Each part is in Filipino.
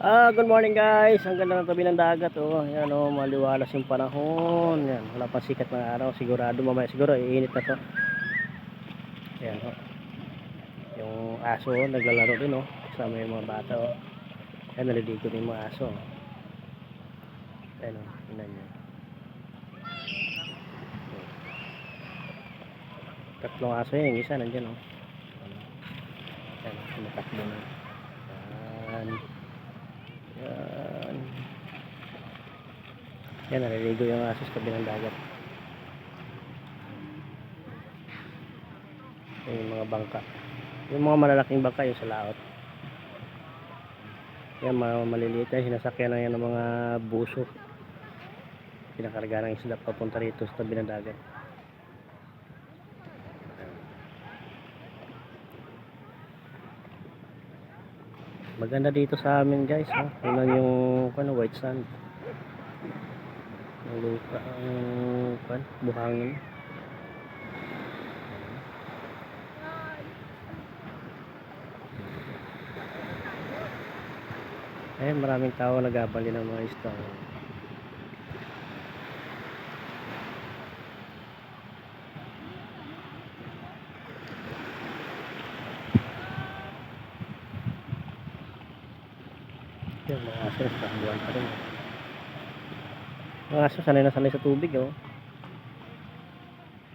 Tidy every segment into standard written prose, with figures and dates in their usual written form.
Good morning guys. Ang ganda ng tabi ng dagat oh. Ayan oh, maliwalas yung panahon. Ayan, wala pa sikat ng araw. Sigurado mamaya siguro iinit na to. Ayan oh. Yung aso oh, naglalaro din oh. Kasama yung mga bata oh. Ayan, naliligo din yung mga aso oh. Ayan oh, tingnan nyo. Tatlong aso yun, yung isa nandyan oh. Ayan oh, tumatakbo na. Ayan. Ayan. Ayan, naliligo yung aso sa tabi ng dagat. Ayan yung mga bangka. Yung mga malalaking bangka yung sa laot. Yan, maliliit yan, sinasakyan na yan ng mga buso. Pinakarga ng isda papunta rito sa tabi ng dagat. Maganda dito sa amin guys, ha? Tingnan yung white sand. Ang lupa, ang buhangin. Ayun, maraming tao nagabali ng mga isda. Yan, mga aso, nakabuhan pa rin. Mga aso, sanay na sanay sa tubig, oh.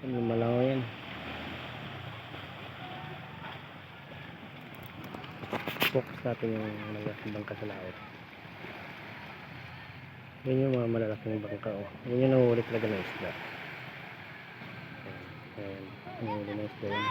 Yan, malango yan. Focus natin yung malalaking bangka sa laot. Yan yung mga malalaking bangka, oh. Yan yung nahuhuli talaga ng isda. Ayan, nahuhuli ng isda yan.